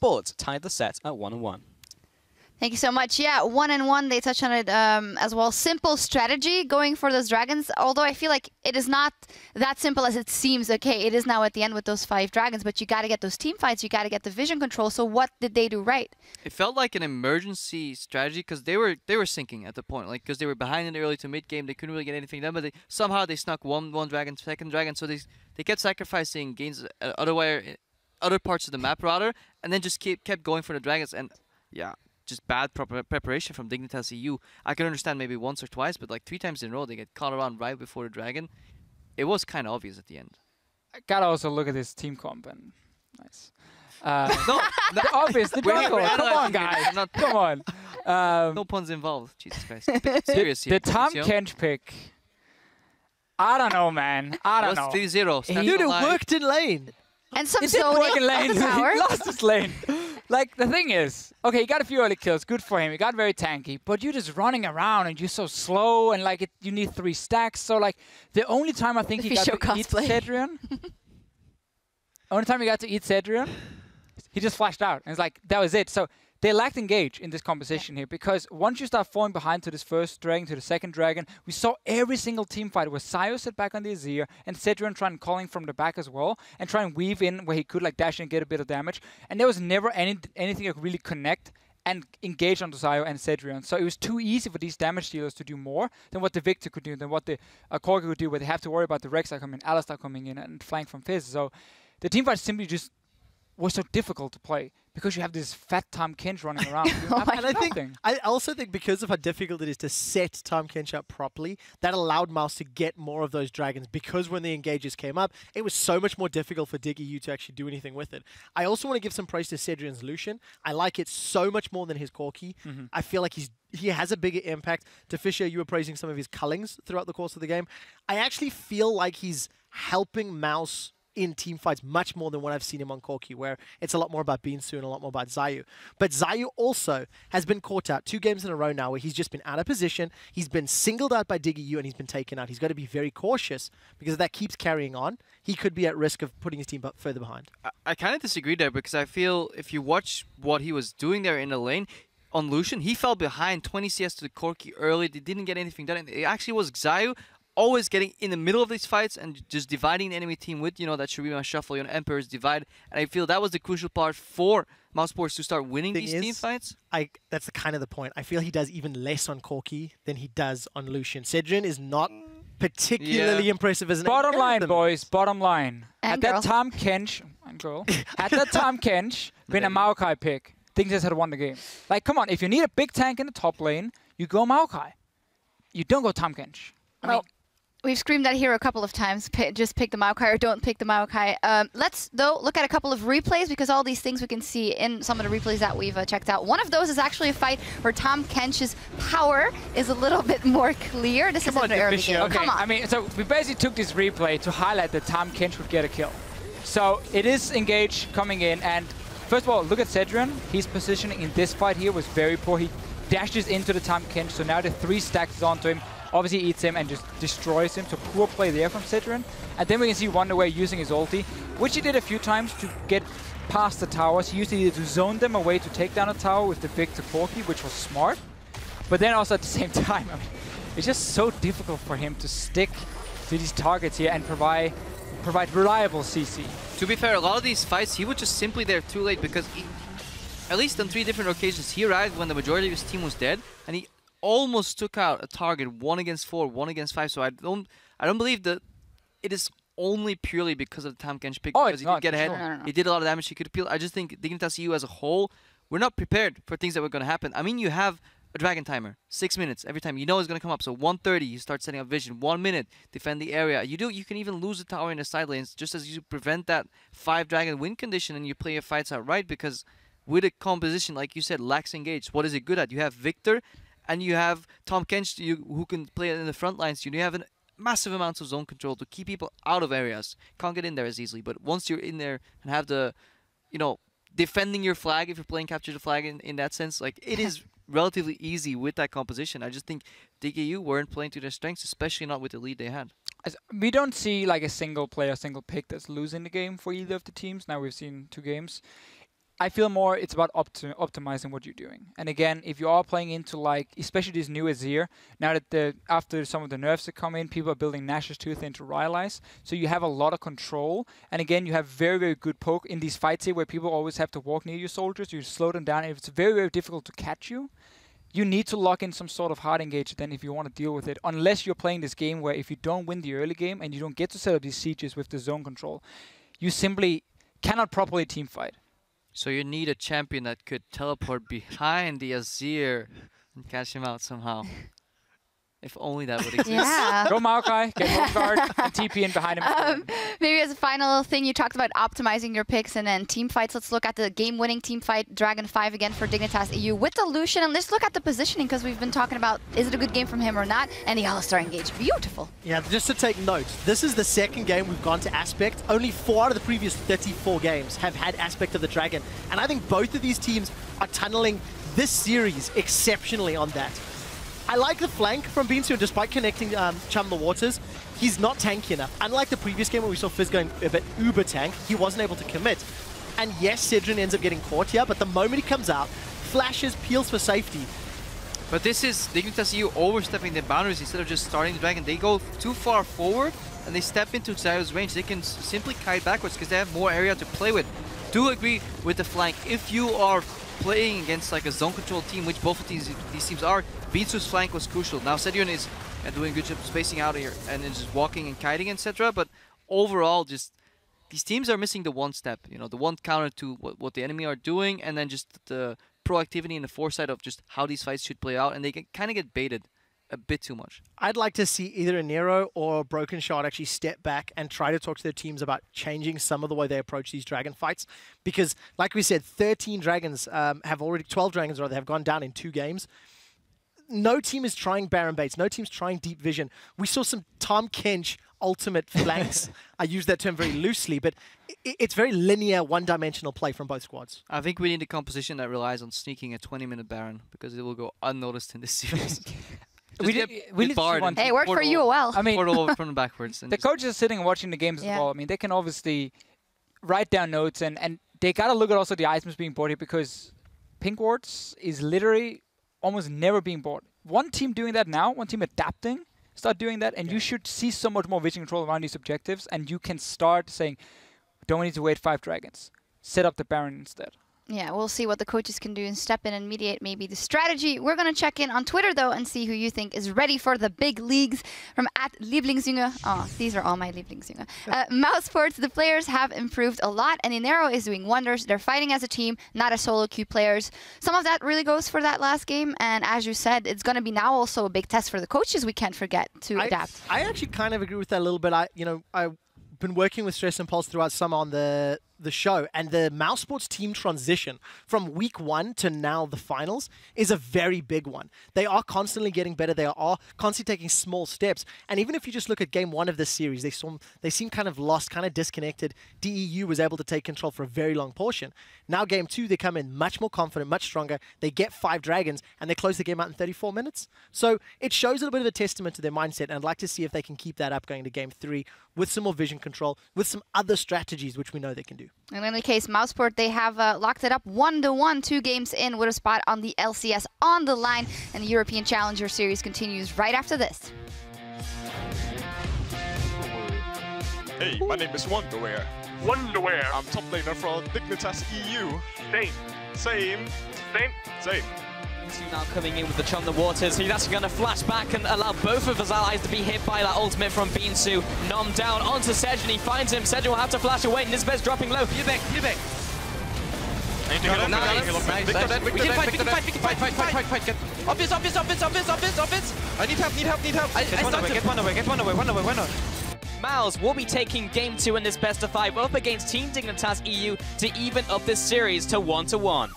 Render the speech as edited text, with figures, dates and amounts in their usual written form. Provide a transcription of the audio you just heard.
Mousesports tied the set at 1-1. Thank you so much. Yeah, 1-1. They touched on it as well. Simple strategy going for those dragons. Although I feel like it is not that simple as it seems. Okay, it is now at the end with those 5 dragons, but you got to get those team fights. You got to get the vision control. So what did they do right? It felt like an emergency strategy because they were sinking at the point, like because they were behind in the early to mid game. They couldn't really get anything done, but somehow they snuck one dragon, second dragon. So they kept sacrificing gains other parts of the map rather, and then just kept going for the dragons. And yeah, just bad preparation from Dignitas EU. I can understand maybe once or twice, but like 3 times in a row they get caught around right before the dragon. It was kind of obvious at the end. I gotta also look at this team comp and nice. No, obvious. The jungle. Come on, guys. Come on. No puns involved. Jesus Christ. Serious here. The Tom Kench pick. I don't know, man. I don't know. 3-0. Dude, it worked in lane. And some zoning lane. He lost his lane. Like, the thing is, okay, he got a few early kills. Good for him. He got very tanky. But you're just running around and you're so slow and, like, you need 3 stacks. So, like, the only time I think he got to eat Cedrion, he just flashed out. And it's like, that was it. So they lacked engage in this composition here because once you start falling behind to this first dragon, to the second dragon, we saw every single team fight where Sayo sat back on the Azir and Cedrion trying calling from the back as well and try and weave in where he could, like dash and get a bit of damage. And there was never anything that could really connect and engage onto Sayo and Cedrion. So it was too easy for these damage dealers to do more than what the Victor could do, than what the Korki could do, where they have to worry about the Rek'Sai coming in, Alistar coming in, and flank from Fizz. So the team fight simply just was so difficult to play because you have this fat Tahm Kench running around. And I also think because of how difficult it is to set Tahm Kench up properly, that allowed Mouse to get more of those dragons because when the engages came up, it was so much more difficult for DigEU to actually do anything with it. I also want to give some praise to Cedrion's Lucian. I like it so much more than his Korki. I feel like he has a bigger impact. To Fisher, you were praising some of his cullings throughout the course of the game. I actually feel like he's helping Mouse in team fights much more than what I've seen him on Korki, where it's a lot more about Binsu and a lot more about Zayu. But Zayu also has been caught out 2 games in a row now where he's just been out of position, he's been singled out by DigEU and he's been taken out. He's got to be very cautious because if that keeps carrying on, he could be at risk of putting his team further behind. I kind of disagree there because I feel if you watch what he was doing there in the lane, on Lucian, he fell behind 20 CS to the Korki early, they didn't get anything done. It actually was Zayu always getting in the middle of these fights and just dividing the enemy team with, that Shurima shuffle, Emperor's divide. And I feel that was the crucial part for Mousesports to start winning these team fights. That's kind of the point. I feel he does even less on Korki than he does on Lucian. Cedrion is not particularly impressive as an bottom line, boys. Bottom line. And at that Tahm Kench, at that Tahm Kench, been a Maokai pick, Dignitas had won the game. Like, come on, if you need a big tank in the top lane, you go Maokai. You don't go Tahm Kench. We've screamed that here a couple of times. Just pick the Maokai or don't pick the Maokai. Let's, though, look at a couple of replays because all these things we can see in some of the replays that we've checked out. One of those is actually a fight where Tahm Kench's power is a little bit more clear. This is an early game. Okay. Come on. I mean, so we basically took this replay to highlight that Tahm Kench would get a kill. So it is engage coming in, and first of all, look at Cedrion. His positioning in this fight here was very poor. He dashes into the Tahm Kench, so now the 3 stacks is onto him. Obviously eats him and just destroys him, so poor play there from Cedrion. And then we can see Wonderway using his ulti, which he did a few times to get past the towers. He used it to zone them away to take down a tower with the Victor Korki, which was smart. But then also at the same time, I mean, it's just so difficult for him to stick to these targets here and provide reliable CC. To be fair, a lot of these fights, he was just simply there too late because at least on 3 different occasions, he arrived when the majority of his team was dead, and he almost took out a target 1 against 4, 1 against 5. So I don't believe that it is only purely because of the Tahm Kench pick. Because he did get ahead. No. He did a lot of damage. He could appeal. I just think Dignitas EU as a whole, we're not prepared for things that were going to happen. I mean, you have a dragon timer, 6 minutes every time. You know it's going to come up. So 1:30, you start setting up vision. 1 minute, defend the area. You can even lose the tower in the side lanes just as you prevent that 5 dragon win condition and you play your fights out right because with a composition, like you said, lacks engage. What is it good at? You have Victor, and you have Tahm Kench who can play it in the front lines. You have massive amounts of zone control to keep people out of areas. Can't get in there as easily, but once you're in there and have the, defending your flag, if you're playing capture the flag in that sense, like it is relatively easy with that composition. I just think DigEU weren't playing to their strengths, especially not with the lead they had. We don't see like a single player, single pick that's losing the game for either of the teams. Now we've seen 2 games. I feel more it's about optimizing what you're doing. And again, if you are playing into like, especially this new Azir, now that after some of the nerfs that come in, people are building Nash's Tooth into Rylai's, so you have a lot of control. And again, you have very, very good poke in these fights here where people always have to walk near your soldiers. You slow them down, and it's very, very difficult to catch you. You need to lock in some sort of hard engage then if you want to deal with it, unless you're playing this game where if you don't win the early game and you don't get to set up these sieges with the zone control, you simply cannot properly team fight. So you need a champion that could teleport behind the Azir and catch him out somehow. If only that would exist. Yeah. Go Maokai, get home guard, and TP in behind him. Maybe as a final thing, you talked about optimizing your picks and then team fights. Let's look at the game-winning team fight, Dragon 5 again for Dignitas EU with the Lucian. And let's look at the positioning because we've been talking about is it a good game from him or not. And the Alistar engage. Beautiful. Yeah, just to take note, this is the second game we've gone to Aspect. Only 4 out of the previous 34 games have had Aspect of the Dragon. And I think both of these teams are tunneling this series exceptionally on that. I like the flank from Binsu, despite connecting Chum the Waters, he's not tanky enough. Unlike the previous game where we saw Fizz going a bit uber tank, he wasn't able to commit. And yes, Sidrin ends up getting caught here, but the moment he comes out, flashes, peels for safety. But this is Dignitas EU overstepping their boundaries instead of just starting the Dragon. They go too far forward and they step into Xayah's range. They can simply kite backwards because they have more area to play with. Do agree with the flank. If you are playing against like a zone control team, which both of these teams are, Binsu's flank was crucial. Now Sedrion is doing a good job spacing out here and is just walking and kiting, etc. But overall, just these teams are missing the one step, you know, the one counter to what the enemy are doing, and then just the proactivity and the foresight of just how these fights should play out, and they can kind of get baited a bit too much. I'd like to see either a Nero or a Broken Shot actually step back and try to talk to their teams about changing some of the way they approach these Dragon fights. Because, like we said, 13 Dragons have already, 12 Dragons rather, have gone down in 2 games. No team is trying Baron Baits. No team's trying Deep Vision. We saw some Tahm Kench ultimate flanks. I use that term very loosely, but it's very linear, one-dimensional play from both squads. I think we need a composition that relies on sneaking a 20-minute Baron, because it will go unnoticed in this series. We need to see one. Hey, it worked for you well. I mean, portal over from backwards. And the coaches are sitting and watching the games as well. I mean, they can obviously write down notes, and they got to look at also the items being bought here, because Pink Wards is literally almost never being bought. One team doing that now, one team adapting, start doing that, and you should see so much more vision control around these objectives, and you can start saying, don't we need to wait 5 Dragons? Set up the Baron instead. Yeah, we'll see what the coaches can do and step in and mediate maybe the strategy. We're going to check in on Twitter, though, and see who you think is ready for the big leagues. From @Lieblingsjunge. Oh, these are all my Lieblingsjunge. Mousesports, the players have improved a lot, and Inero is doing wonders. They're fighting as a team, not as solo queue players. Some of that really goes for that last game, and as you said, it's going to be now also a big test for the coaches, we can't forget, to adapt. I actually kind of agree with that a little bit. I've been working with Stress and Pulse throughout summer on the show, and the Mousesports team transition from week 1 to now the finals is a very big one. They are constantly getting better. They are constantly taking small steps. And even if you just look at game 1 of this series, they seem kind of lost, kind of disconnected. DEU was able to take control for a very long portion. Now game 2, they come in much more confident, much stronger. They get 5 Dragons, and they close the game out in 34 minutes. So it shows a little bit of a testament to their mindset, and I'd like to see if they can keep that up going to game 3 with some more vision control, with some other strategies, which we know they can do. In any case, Mousesport, they have locked it up 1-1, 2 games in with a spot on the LCS on the line. And the European Challenger Series continues right after this. Hey, my name is Wonderwear. Wonderwear. I'm top laner from Dignitas EU. Same. Now coming in with the Chum the Waters. He's actually going to flash back and allow both of his allies to be hit by that ultimate from Binsu. Nom down onto Sedge, and he finds him. Sedge will have to flash away. Nisbet's dropping low. You're back. I need to heal him. Nice. Victor dead. We can fight. Get obvious. I need help. Get one away. Mouse will be taking game 2 in this best of 5 up against Team Dignitas EU to even up this series to 1-1.